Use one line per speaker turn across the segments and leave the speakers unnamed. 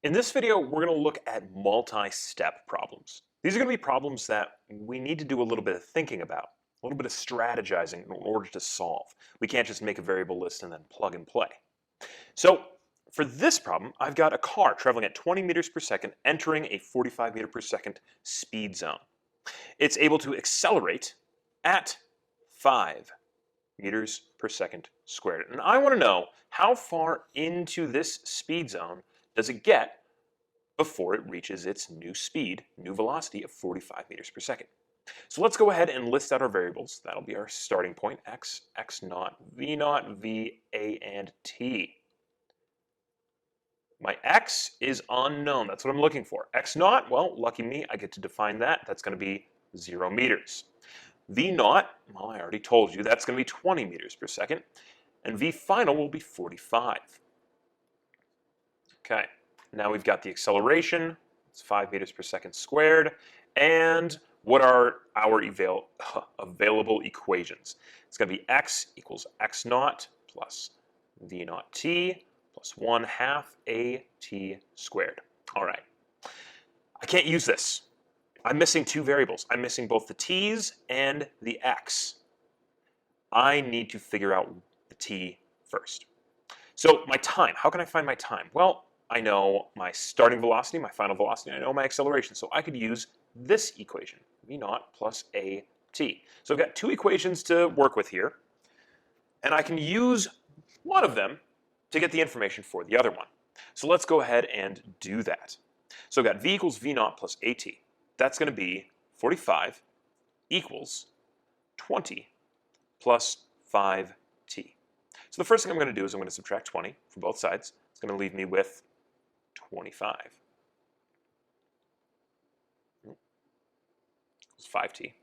In this video, we're going to look at multi-step problems. These are going to be problems that we need to do a little bit of thinking about, a little bit of strategizing in order to solve. We can't just make a variable list and then plug and play. So for this problem, I've got a car traveling at 20 meters per second entering a 45 meter per second speed zone. It's able to accelerate at 5 meters per second squared. And I want to know how far into this speed zone does it get before it reaches its new speed, new velocity of 45 meters per second. So let's go ahead and list out our variables. That'll be our starting point, x, x naught, v naught, v, a, and t. My x is unknown. That's what I'm looking for. X naught, well, lucky me, I get to define that. That's going to be 0 meters. V naught, well, I already told you, that's going to be 20 meters per second. And V final will be 45. Okay, now we've got the acceleration. It's 5 meters per second squared. And what are our available equations? It's going to be x equals x naught plus v naught t plus 1/2 a t squared. All right, I can't use this. I'm missing two variables. I'm missing both the t's and the x. I need to figure out the t first. So my time, how can I find my time? Well, I know my starting velocity, my final velocity, I know my acceleration. So I could use this equation, v naught plus a t. So I've got two equations to work with here. And I can use one of them to get the information for the other one. So let's go ahead and do that. So I've got v equals v naught plus at. That's going to be 45 equals 20 plus 5t. So the first thing I'm going to do is I'm going to subtract 20 from both sides. It's going to leave me with 25 equals 5t.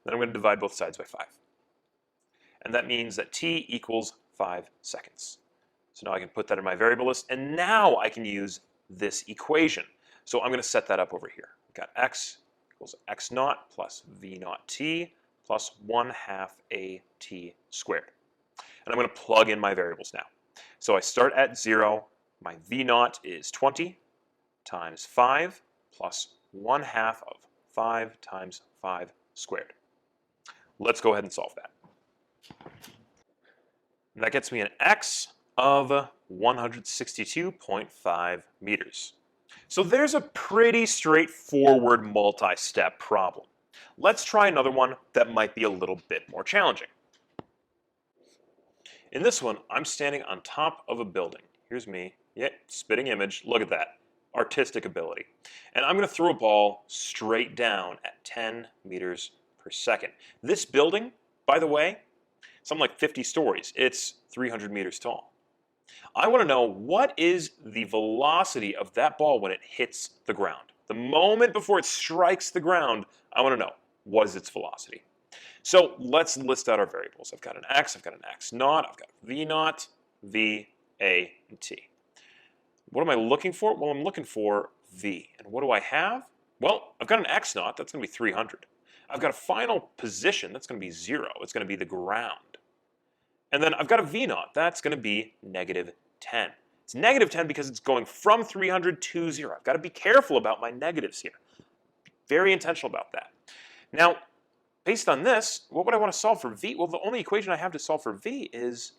Then I'm going to divide both sides by 5. And that means that t equals 5 seconds. So now I can put that in my variable list, and now I can use this equation. So I'm going to set that up over here. We've got x equals x naught plus v naught t plus 1/2 a t squared. And I'm going to plug in my variables now. So I start at 0. My v naught is 20 times 5 plus 1/2 of 5 times 5 squared. Let's go ahead and solve that. And that gets me an x of 162.5 meters. So there's a pretty straightforward multi-step problem. Let's try another one that might be a little bit more challenging. In this one, I'm standing on top of a building. Here's me. Yeah, spitting image. Look at that. Artistic ability. And I'm going to throw a ball straight down at 10 meters per second. This building, by the way, something like 50 stories. It's 300 meters tall. I want to know what is the velocity of that ball when it hits the ground. The moment before it strikes the ground, I want to know what is its velocity. So let's list out our variables. I've got an x, I've got an x naught, I've got v naught, v, a, and t. What am I looking for? Well, I'm looking for v. And what do I have? Well, I've got an x naught, that's going to be 300. I've got a final position, that's going to be 0. It's going to be the ground. And then I've got a v naught, that's going to be negative 10. It's negative 10 because it's going from 300 to 0. I've got to be careful about my negatives here. Very intentional about that. Now, based on this, what would I want to solve for v? Well, the only equation I have to solve for v is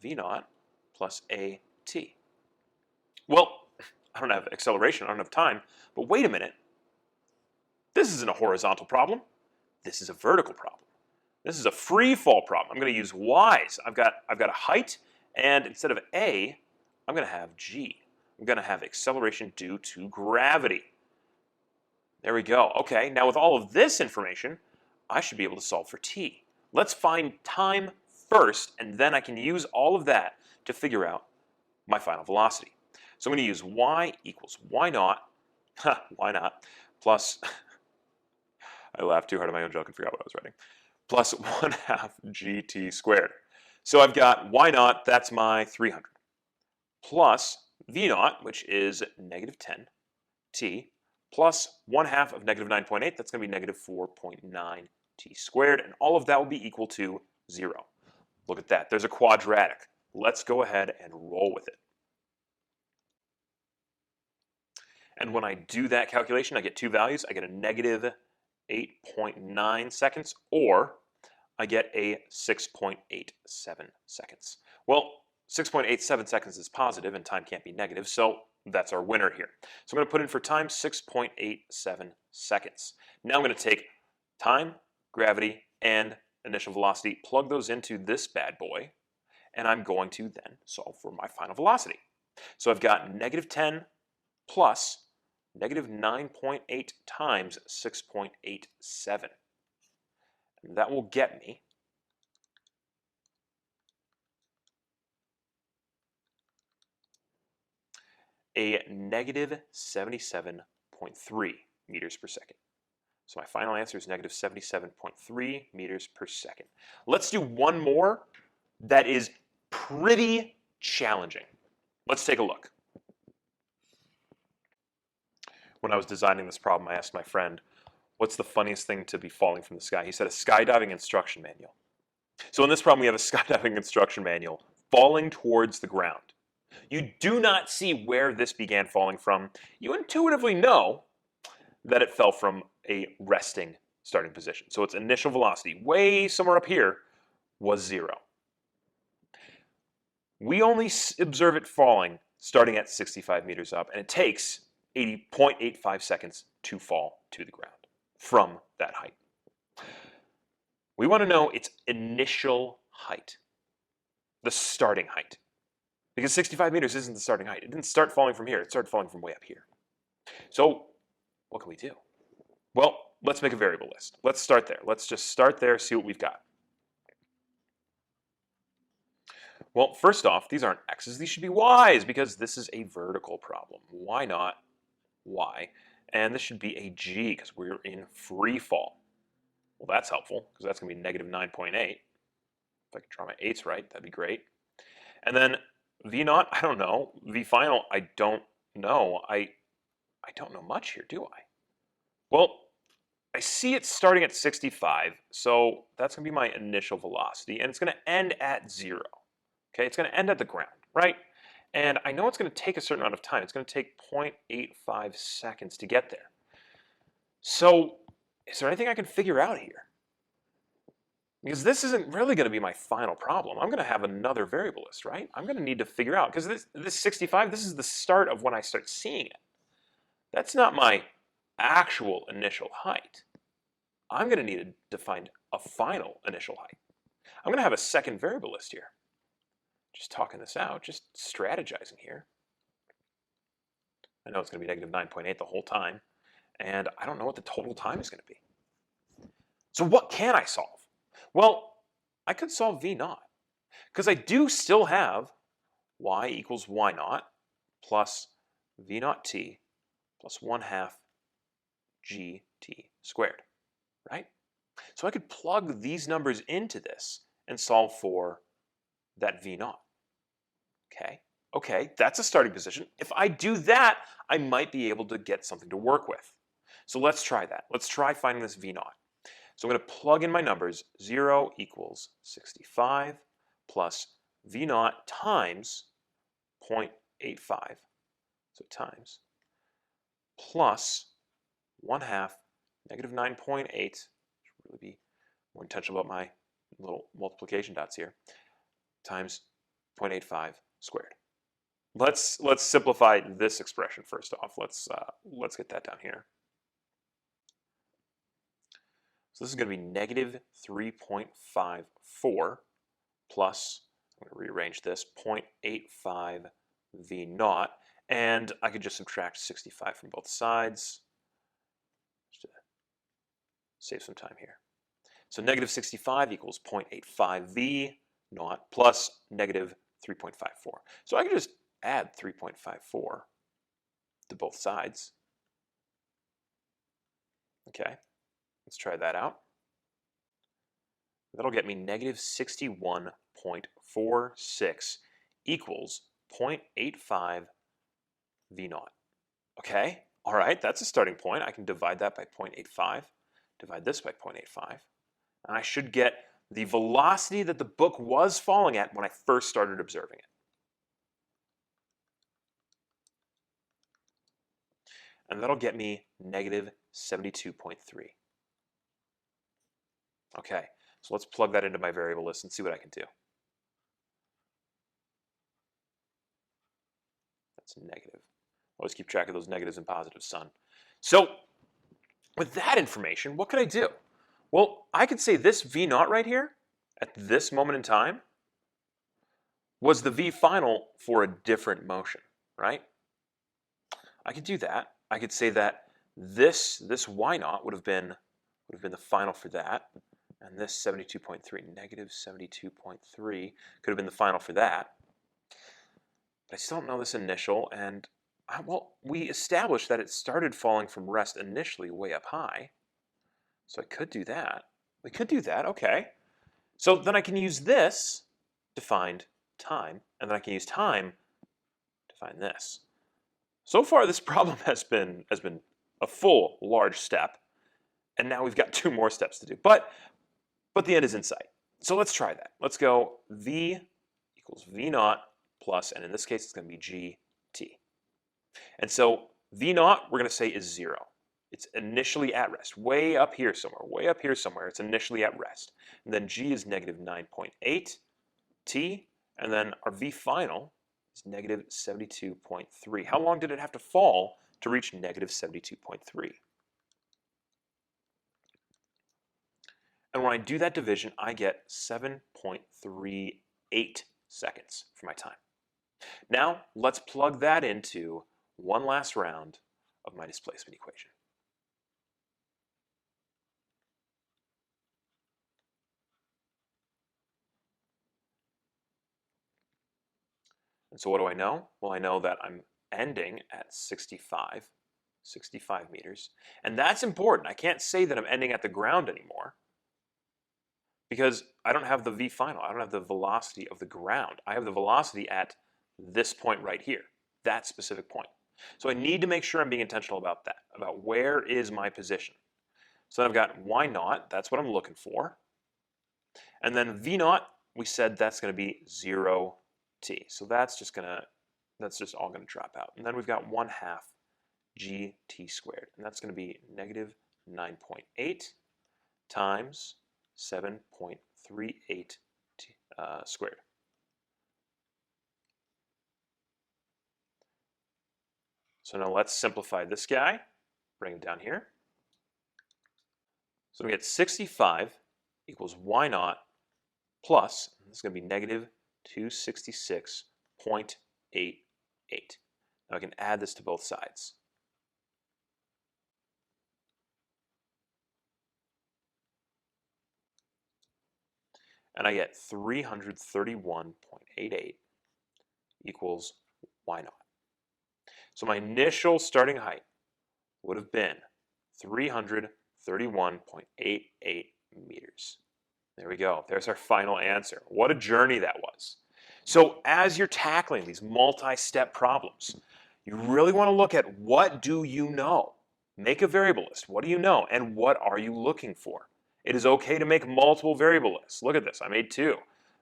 v naught plus a t. Well, I don't have acceleration, I don't have time, but wait a minute. This isn't a horizontal problem. This is a vertical problem. This is a free fall problem. I'm going to use y's. I've got a height, and instead of a, I'm going to have g. I'm going to have acceleration due to gravity. There we go. Okay, now with all of this information, I should be able to solve for t. Let's find time first, and then I can use all of that to figure out my final velocity. So I'm going to use y equals y naught, why not, plus, I laughed too hard at my own joke and forgot what I was writing, plus 1/2 gt squared. So I've got y naught, that's my 300, plus v naught, which is negative 10 t, plus 1/2 of negative 9.8, that's going to be negative 4.9 t squared, and all of that will be equal to 0. Look at that, there's a quadratic. Let's go ahead and roll with it. And when I do that calculation, I get two values. I get a negative 8.9 seconds, or I get a 6.87 seconds. Well, 6.87 seconds is positive and time can't be negative, so that's our winner here. So I'm going to put in for time 6.87 seconds. Now I'm going to take time, gravity, and initial velocity, plug those into this bad boy, and I'm going to then solve for my final velocity. So I've got negative 10 plus negative 9.8 times 6.87. And that will get me a negative 77.3 meters per second. So my final answer is negative 77.3 meters per second. Let's do one more that is pretty challenging. Let's take a look. When I was designing this problem, I asked my friend, what's the funniest thing to be falling from the sky? He said, a skydiving instruction manual. So in this problem, we have a skydiving instruction manual falling towards the ground. You do not see where this began falling from. You intuitively know that it fell from a resting starting position. So its initial velocity, way somewhere up here, was 0. We only observe it falling starting at 65 meters up, and it takes 80.85 seconds to fall to the ground from that height. We want to know its initial height, the starting height. Because 65 meters isn't the starting height. It didn't start falling from here. It started falling from way up here. So what can we do? Well, let's make a variable list. Let's start there. Let's just start there, see what we've got. Well, first off, these aren't x's. These should be y's because this is a vertical problem. Why not y? And this should be a g because we're in free fall. Well, that's helpful because that's going to be negative 9.8. If I could draw my 8's right, that'd be great. And then v naught, I don't know. V final, I don't know. I don't know much here, do I? Well, I see it starting at 65, so that's going to be my initial velocity, and it's going to end at 0. Okay, it's going to end at the ground, right? And I know it's going to take a certain amount of time. It's going to take 0.85 seconds to get there. So is there anything I can figure out here? Because this isn't really going to be my final problem. I'm going to have another variable list, right? I'm going to need to figure out, because this 65, this is the start of when I start seeing it. That's not my actual initial height. I'm going to need to find a final initial height. I'm going to have a second variable list here. Just talking this out, just strategizing here. I know it's going to be negative 9.8 the whole time, and I don't know what the total time is going to be. So what can I solve? Well, I could solve v naught, because I do still have y equals y naught plus v naught t plus 1/2 gt squared, right? So I could plug these numbers into this and solve for that v naught. Okay, that's a starting position. If I do that, I might be able to get something to work with. So let's try that. Let's try finding this v naught. So I'm going to plug in my numbers. 0 equals 65 plus v naught times 0.85. So times plus 1/2 negative 9.8. Should really be more intentional about my little multiplication dots here. Times 0.85 squared. Let's simplify this expression first off. Let's get that down here. So this is going to be negative 3.54 plus, I'm going to rearrange this, 0.85 v naught, and I could just subtract 65 from both sides just to save some time here. So negative 65 equals 0.85 v naught plus negative 3.54. So I can just add 3.54 to both sides. Okay, let's try that out. That'll get me negative 61.46 equals 0.85 v naught. Okay, all right, that's a starting point. I can divide that by 0.85, divide this by 0.85, and I should get the velocity that the book was falling at when I first started observing it. and that'll get me negative 72.3. Okay, so let's plug that into my variable list and see what I can do. That's negative. Always keep track of those negatives and positives, son. So with that information, what could I do? Well, I could say this V naught right here, at this moment in time, was the V final for a different motion, right? I could do that. I could say that this Y naught would have been the final for that, and this 72.3, negative 72.3, could have been the final for that. But I still don't know this initial, and well, we established that it started falling from rest initially way up high, so I could do that. We could do that, okay. So then I can use this to find time, and then I can use time to find this. So far, this problem has been a full large step, and now we've got 2 more steps to do. But the end is in sight. So let's try that. Let's go V equals V naught plus, and in this case, it's going to be GT. And so V naught, we're going to say is 0. It's initially at rest, way up here somewhere, it's initially at rest. And then G is negative 9.8 T, and then our V final is negative 72.3. How long did it have to fall to reach negative 72.3? And when I do that division, I get 7.38 seconds for my time. Now, let's plug that into one last round of my displacement equation. And so what do I know? Well, I know that I'm ending at 65 meters. And that's important. I can't say that I'm ending at the ground anymore because I don't have the V final. I don't have the velocity of the ground. I have the velocity at this point right here, that specific point. So I need to make sure I'm being intentional about that, about where is my position. So then I've got Y naught, that's what I'm looking for. And then V naught, we said that's going to be 0 T. So that's just all going to drop out. And then we've got 1/2 GT squared. And that's going to be negative 9.8 times 7.38 squared. So now let's simplify this guy, bring it down here. So we get 65 equals Y naught plus, and this is going to be negative 266.88. Now I can add this to both sides. And I get 331.88 equals Y naught. So my initial starting height would have been 331.88 meters. There we go. There's our final answer. What a journey that was. So as you're tackling these multi-step problems, you really want to look at what do you know? Make a variable list. What do you know? And what are you looking for? It is okay to make multiple variable lists. Look at this. I made 2.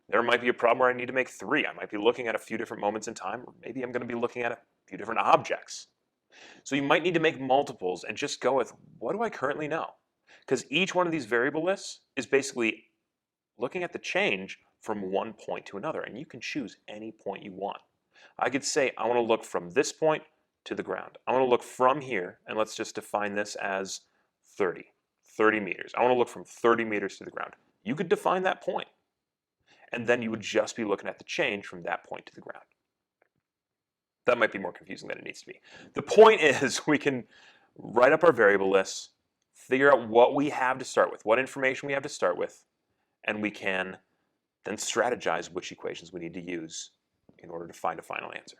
There might be a problem where I need to make 3. I might be looking at a few different moments in time, or maybe I'm going to be looking at a few different objects. So you might need to make multiples and just go with, what do I currently know? Because each one of these variable lists is basically looking at the change from one point to another, and you can choose any point you want. I could say I want to look from this point to the ground. I want to look from here, and let's just define this as 30 meters. I want to look from 30 meters to the ground. You could define that point, and then you would just be looking at the change from that point to the ground. That might be more confusing than it needs to be. The point is we can write up our variable lists, figure out what we have to start with, what information we have to start with, and we can then strategize which equations we need to use in order to find a final answer.